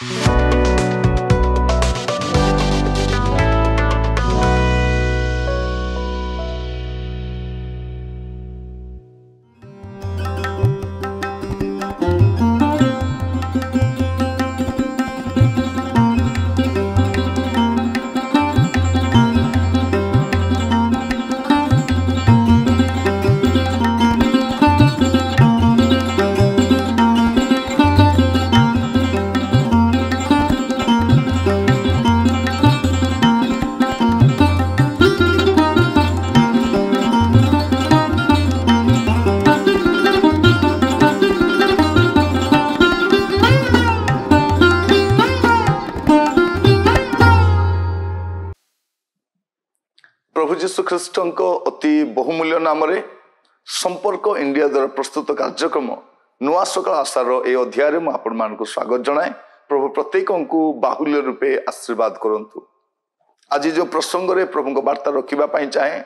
प्रभु जीशु ख्रीष्ट अति बहुमूल्य नाम संपर्क इंडिया द्वारा प्रस्तुत कार्यक्रम नुआ सकाल आशार ए अध्याय में आपण मानक स्वागत जनाए। प्रभु प्रत्येक को बाहुल्य रूपे आशीर्वाद करंतु। आज जो प्रसंग रे प्रभु को वार्ता रखिबा पई चाहे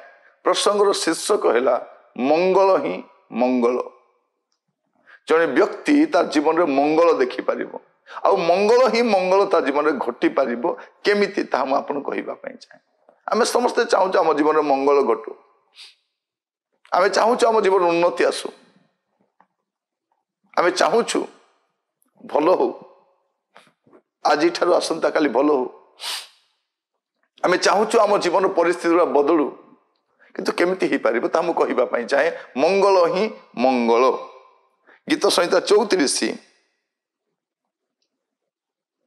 प्रसंगर शीर्षक है मंगल ही मंगल। जने व्यक्ति तार जीवन रे मंगल देखि पारिबो आ मंगल ही मंगल तार जीवन रे घटी पारिबो केमिति ता हम आपन कहिबा पई चाहे। आमे समस्ते चाहूँ आम जीवन में मंगल घटू, आमे चाहूँ आम जीवन उन्नति आसू, आमे चाहूँ भल हो आज ठारू आसंता काली भल हो, आमे चाहूँ आम जीवन परिस्थिति बदलू किंतु केमिति ही पारिबो ता हम कहिबा पई चाहे मंगल ही मंगल। गीत संहिता 34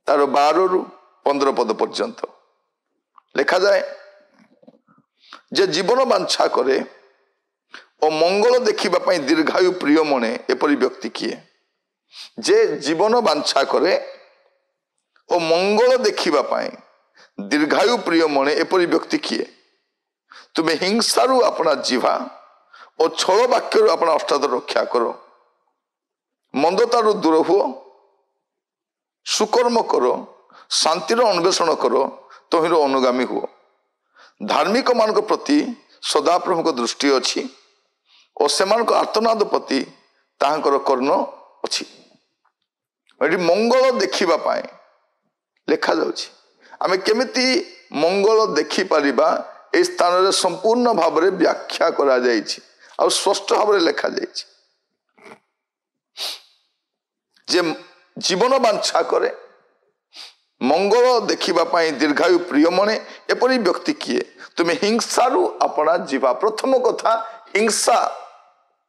तार 12 रु 15 पद पर्यंत लिखा जाए जे जीवन बांछा करे और मंगल देखिबा पई दीर्घायु प्रिय मने एपरि व्यक्ति किए। जे जीवन बांछा करे और मंगल देखिबा पई दीर्घायु प्रिय मने एपरि व्यक्ति किए। तुमे हिंसारु अपना जीवा और छल वाक्यरु अपना अष्टादर रक्षा करो। मंदतारु दूर हुओ, सुकर्म करो, शांतिर अन्वेषण करो, तोहिर अनुगामी हुओ। धार्मिक मान प्रति सदा प्रभु दृष्टि अच्छी और सेमान आर्तनाद प्रति ताहांकर कर्ण अच्छी। मंगल देखिबा पाए लेखा जाउछि। आमे केमिति मंगल देखि पारिबा ए स्थान रे संपूर्ण भाव रे व्याख्या करा जाइछि और स्पष्ट भाव रे लेखा जाइछि। जे जीवन बांछा करे मंगल देखिबा पाई दीर्घायु प्रिय मने एपरि व्यक्ति किए। तुमे हिंसारु अपना जीवा। प्रथम कथा हिंसा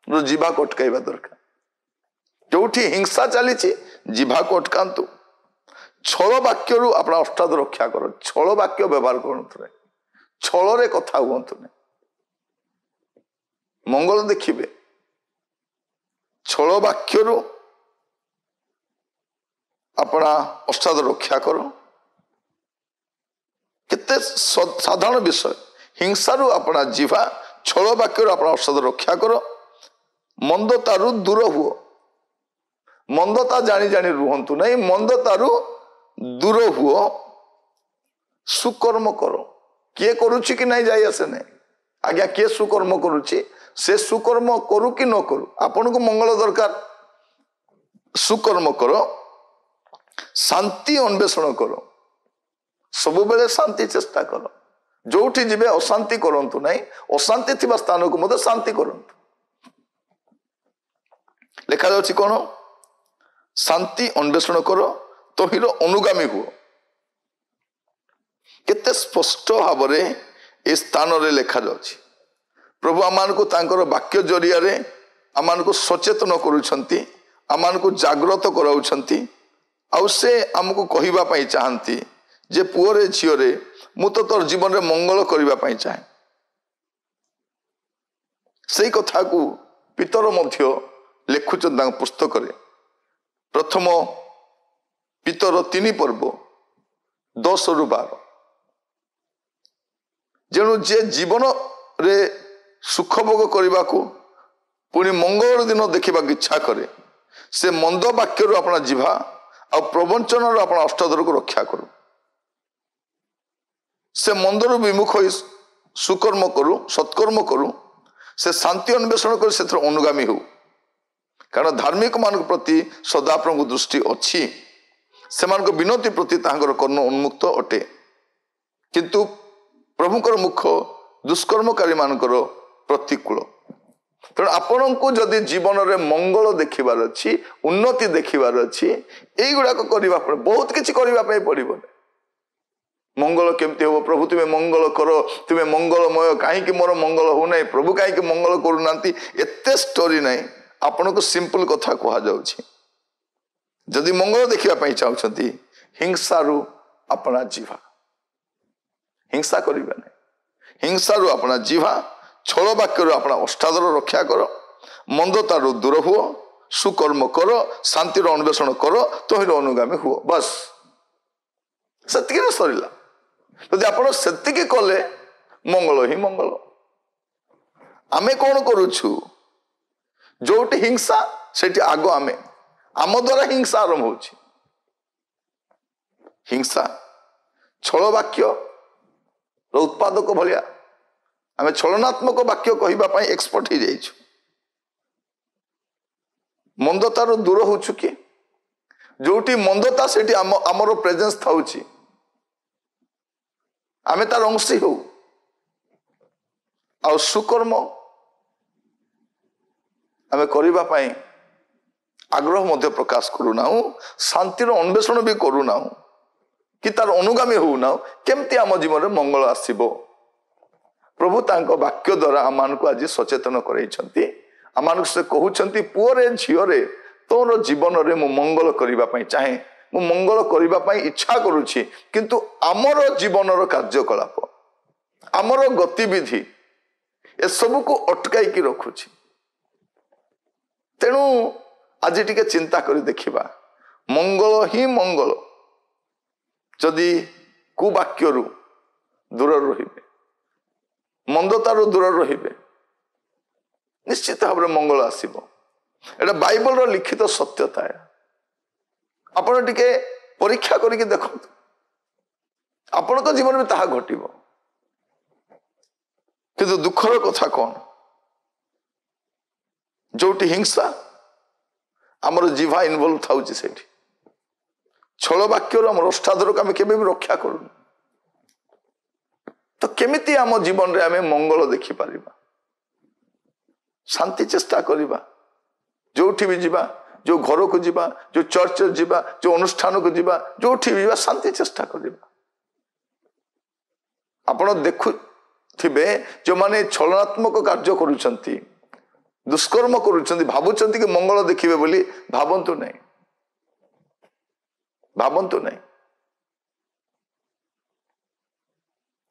रो जीवा को अटकाइबा दरकार। जोठी हिंसा चली जीवा को अटकांतु। छल वाक्यरु अपना अष्टाद रक्षा करो। छल वाक्य व्यवहार करंतु नै, छल रे कथा हुंतु नै। मंगल देखिबे छल वाक्यरु अपना अष्टाद रक्षा करो। केते साधारण विषय। हिंसारु अपना जीवा, छल वाक्यरु अपना अष्टाद रक्षा करो। मंदतारु दूर हुओ। मंदता जानी जानी रुहंतु नहीं, मंदतारु दूर हुओ। सुकर्म करो। किए करुछि कि नहीं जाई आसे नहीं। आज्ञा किए सुकर्म करुछि से सुकर्म करू कि न करू आपन को मंगल दरकार। सुकर्म करो, शांति अन्वेषण करो। सब बेले शांति चेष्टा करो। जोठी जीवे अशांति करंतु नहीं, अशांति थिबा स्थान को मते शांति करंतु। लिखा जाउछि कोन शांति अन्वेषण करो, तोहिर अनुगामी हुओ। केते स्पष्ट भाव रे ए स्थान रे लिखा जाउछि। प्रभु आमान को तांकर वाक्य जरिया रे आमान को सचेतन करूछंती, आमान को जागृत कराउछंती। आउ से आमको कहिबा पई चाहंती जे पुओरे झियोरे मु तो तोर जीवन रे मंगल करिबा पई चाहे। सेई कथा को पितर मध्य लेखुचन पुस्तक रे प्रथम पितर 3 पर्व 10 रु 12। जेणु जे जीवन रे सुख भोग करने को पुणी मंगल दिन देखा इच्छा करे से मंद वाक्य अपना जीवा आ प्रवंचन अपना अष्टादर को रक्षा करू। से मंदर विमुख हो सुकर्म करू, सत्कर्म करू, से शांति अन्वेषण कर से अनुगामी हो। कारण धार्मिक मान प्रति सदा प्रभु दृष्टि अच्छी ସେମାନଙ୍କ ବିନତି ପ୍ରତି ତାଙ୍କର କର୍ଣ୍ଣ ଉନ୍ମୁକ୍ତ ଅଟେ, କିନ୍ତୁ ପ୍ରଭୁଙ୍କର ମୁଖ ଦୁଷ୍କର୍ମକାରୀ ମାନଙ୍କର ପ୍ରତିକୂଳ। ତେଣୁ ଆପଣଙ୍କୁ ଯଦି ଜୀବନରେ ମଙ୍ଗଳ ଦେଖିବାର ଅଛି, ଉନ୍ନତି ଦେଖିବାର ଅଛି, ଏଇଗୁଡାକ କରିବା ପରେ ବହୁତ କିଛି କରିବା ପାଇଁ ପଡିବନି। ମଙ୍ଗଳ କେମିତି ହବ? ପ୍ରଭୁ ତୁମେ ମଙ୍ଗଳ କର, ତୁମେ ମଙ୍ଗଳମୟ, କାହିଁକି ମୋର ମଙ୍ଗଳ ହଉନାହିଁ, ପ୍ରଭୁ କାହିଁକି ମଙ୍ଗଳ କରୁନାହାନ୍ତି, ଏତେ ଷ୍ଟୋରି ନାହିଁ। ଆପଣଙ୍କୁ ସିମ୍ପଲ କଥା କୁହାଯାଉଛି, ଯଦି ମଙ୍ଗଳ ଦେଖିବା ପାଇଁ ଚାହୁଁଛନ୍ତି ହିଂସାରୁ ଆପଣା ଜିଭା, ହିଂସା କରିବେ ନାହିଁ, ହିଂସାରୁ ଆପଣା ଜିଭା, ଛଳ ବାକ୍ୟରୁ ଆପଣା ଅଷ୍ଟାଦର ରକ୍ଷା କର, ମନ୍ଦତାରୁ ଦୂର ହୁଅ, ସୁକର୍ମ କର, ଶାନ୍ତିର ଅନ୍ୱେଷଣ କର, ତହିଁର ଅନୁଗାମୀ ହୁଅ। ବାସ୍ ସେତିକିରେ ସରିଲା। ଯଦି ଆପଣ ସେତିକି କଲେ ମଙ୍ଗଳ ହିଁ ମଙ୍ଗଳ। ଆମେ କଣ କରୁଛୁ? ଯୋଉଠି ହିଂସା ସେଠି ଆଗ ଆମେ, ଆମ ଦ୍ୱାରା ହିଂସା ଆରମ୍ଭ ହଉଛି। ହିଂସା ଛଳ ବାକ୍ୟ ଉତ୍ପାଦକ ଭଳିଆ ଆମେ ଛଳନାତ୍ମକ ବାକ୍ୟ କହିବା ପାଇଁ ଏକ୍ସପର୍ଟ ହେଇଯାଇଛୁ। ମନ୍ଦତାରୁ ଦୂର ହଉଛୁ କି? ଯୋଉଠି ମନ୍ଦତା ସେଠି ଆମର ପ୍ରେଜେନ୍ସ ଥାଉଛି, ଆମେ ତାର ଅଂଶୀ ହଉ। ଆଉ ସୁକର୍ମ ଆମେ କରିବା ପାଇଁ ଆଗ୍ରହ ମଧ୍ୟ ପ୍ରକାଶ କରୁନାହୁଁ, ଶାନ୍ତିର ଅନ୍ୱେଷଣ ବି କରୁନାହୁଁ, କି ତାର ଅନୁଗାମୀ ହଉନାହୁଁ। କେମିତି ଆମ ଜୀବନରେ ମଙ୍ଗଳ ଆସିବ? ପ୍ରଭୁ ତାଙ୍କ ବାକ୍ୟ ଦ୍ୱାରା ଆମମାନଙ୍କୁ ଆଜି ସଚେତନ କରାଇଛନ୍ତି। ଆମମାନଙ୍କୁ ସେ କହୁଛନ୍ତି, ପୁଅରେ ଝିଅରେ ତୋର ଜୀବନରେ ମୁଁ ମଙ୍ଗଳ କରିବା ପାଇଁ ଚାହେଁ, ମୁଁ ମଙ୍ଗଳ କରିବା ପାଇଁ ଇଚ୍ଛା କରୁଛି, କିନ୍ତୁ ଆମର ଜୀବନର କାର୍ଯ୍ୟକଳାପ, ଆମର ଗତିବିଧି ଏସବୁକୁ ଅଟକାଇକି ରଖୁଛି। ତେଣୁ ଆଜି ଟିକେ ଚିନ୍ତା କରି ଦେଖିବା, ମଙ୍ଗଳ ହିଁ ମଙ୍ଗଳ ଯଦି କୁବାକ୍ୟରୁ ଦୂରରେ ରହିବେ, ମନ୍ଦତାରୁ ଦୂରରେ ରହିବେ, ନିଶ୍ଚିତ ଭାବରେ ମଙ୍ଗଳ ଆସିବ। ଏଇଟା ବାଇବଲର ଲିଖିତ ସତ୍ୟତା। ଆପଣ ଟିକେ ପରୀକ୍ଷା କରିକି ଦେଖନ୍ତୁ, ଆପଣଙ୍କ ଜୀବନରେ ତାହା ଘଟିବ। କିନ୍ତୁ ଦୁଃଖର କଥା କଣ? ଯୋଉଠି ହିଂସା ଆମର ଜିଭା ଇନଭଲ୍ଭ ଥାଉଛି, ସେଇଠି ଛଳ ବାକ୍ୟରୁ ଆମର ଅଷ୍ଟାଦରକୁ ଆମେ କେବେ ବି ରକ୍ଷା କରୁନୁ। ତ କେମିତି ଆମ ଜୀବନରେ ଆମେ ମଙ୍ଗଳ ଦେଖିପାରିବା? ଶାନ୍ତି ଚେଷ୍ଟା କରିବା। ଯୋଉଠି ବି ଯିବା, ଯୋଉ ଘରକୁ ଯିବା, ଯୋଉ ଚର୍ଚ୍ଚ ଯିବା, ଯୋଉ ଅନୁଷ୍ଠାନକୁ ଯିବା, ଯୋଉଠି ବି ଯିବା, ଶାନ୍ତି ଚେଷ୍ଟା କରିବା। ଆପଣ ଦେଖୁଥିବେ ଯୋଉମାନେ ଛଳନାତ୍ମକ କାର୍ଯ୍ୟ କରୁଛନ୍ତି, ଦୁଷ୍କର୍ମ କରୁଛନ୍ତି, ଭାବୁଛନ୍ତି କି ମଙ୍ଗଳ ଦେଖିବେ ବୋଲି, ଭାବନ୍ତୁ ନାହିଁ, ଭାବନ୍ତୁ ନାହିଁ।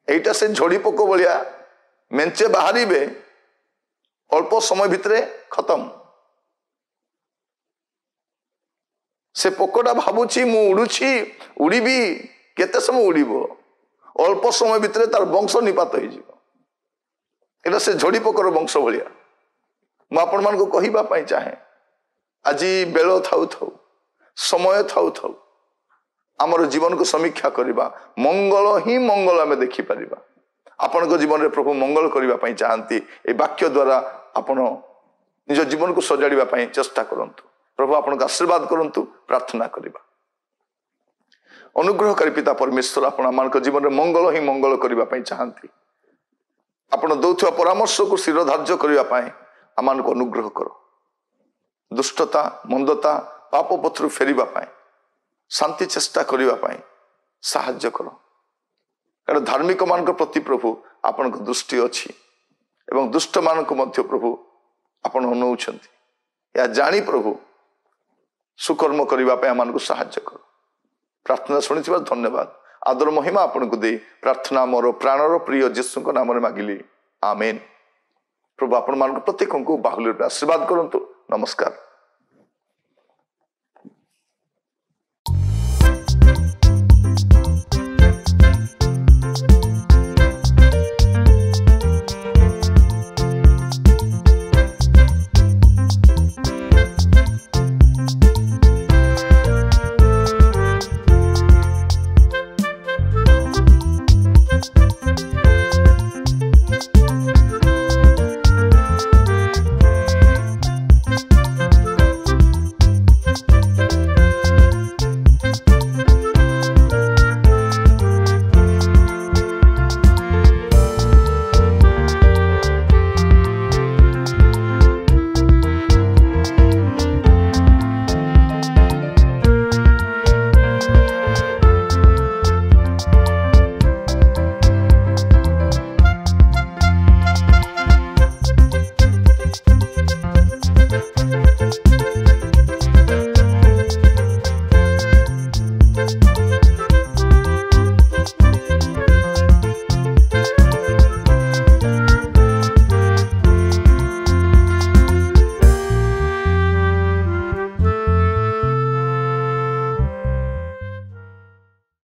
এইটা ସେ ଝଡି ପୋକ ଭଳିଆ ମେଞ୍ଚେ ବାହାରିବେ, ଅଳ୍ପ ସମୟ ଭିତରେ ଖତମ। ସେ ପୋକଟା ଭାବୁଛି ମୁଁ ଉଡୁଛି, ଉଡିବି, କେତେ ସମୟ ଉଡିବ, ଅଳ୍ପ ସମୟ ଭିତରେ ତାର ବଂଶ ନିପାତ ହେଇଯିବ। ଏଇଟା ସେ ଝଡି ପୋକର ବଂଶ ଭଳିଆ। ମୁଁ ଆପଣମାନଙ୍କୁ କହିବା ପାଇଁ ଚାହେଁ, ଆଜି ବେଳ ଥାଉ ଥାଉ, ସମୟ ଥାଉ ଥାଉ ଆମର ଜୀବନକୁ ସମୀକ୍ଷା କରିବା, ମଙ୍ଗଳ ହିଁ ମଙ୍ଗଳ ଆମେ ଦେଖିପାରିବା। ଆପଣଙ୍କ ଜୀବନରେ ପ୍ରଭୁ ମଙ୍ଗଳ କରିବା ପାଇଁ ଚାହାନ୍ତି। ଏ ବାକ୍ୟ ଦ୍ୱାରା ଆପଣ ନିଜ ଜୀବନକୁ ସଜାଡ଼ିବା ପାଇଁ ଚେଷ୍ଟା କରନ୍ତୁ। ପ୍ରଭୁ ଆପଣଙ୍କୁ ଆଶୀର୍ବାଦ କରନ୍ତୁ। ପ୍ରାର୍ଥନା କରିବା। ଅନୁଗ୍ରହକାରୀ ପିତା ପରମେଶ୍ୱର, ଆପଣ ଆମମାନଙ୍କ ଜୀବନରେ ମଙ୍ଗଳ ହିଁ ମଙ୍ଗଳ କରିବା ପାଇଁ ଚାହାନ୍ତି। ଆପଣ ଦଉଥିବା ପରାମର୍ଶକୁ ଶିର ଧାର୍ଯ୍ୟ କରିବା ପାଇଁ ଆମମାନଙ୍କୁ ଅନୁଗ୍ରହ କର। ଦୁଷ୍ଟତା, ମନ୍ଦତା, ପାପ ପଥରୁ ଫେରିବା ପାଇଁ, ଶାନ୍ତି ଚେଷ୍ଟା କରିବା ପାଇଁ ସାହାଯ୍ୟ କର। କାରଣ ଧାର୍ମିକ ମାନଙ୍କ ପ୍ରତି ପ୍ରଭୁ ଆପଣଙ୍କ ଦୃଷ୍ଟି ଅଛି ଏବଂ ଦୁଷ୍ଟ ମାନଙ୍କୁ ମଧ୍ୟ ପ୍ରଭୁ ଆପଣ ଅନଉଛନ୍ତି। ଏହା ଜାଣି ପ୍ରଭୁ ସୁକର୍ମ କରିବା ପାଇଁ ଆମମାନଙ୍କୁ ସାହାଯ୍ୟ କର। ପ୍ରାର୍ଥନା ଶୁଣିଥିବା ଧନ୍ୟବାଦ। ଆଦର ମହିମା ଆପଣଙ୍କୁ ଦେଇ ପ୍ରାର୍ଥନା ମୋର ପ୍ରାଣର ପ୍ରିୟ ଯୀଶୁଙ୍କ ନାମରେ ମାଗିଲି, ଆମେନ୍। ପ୍ରଭୁ ଆପଣମାନଙ୍କୁ ପ୍ରତ୍ୟେକଙ୍କୁ ବାହୁଲ୍ୟରେ ଆଶୀର୍ବାଦ କରନ୍ତୁ। ନମସ୍କାର।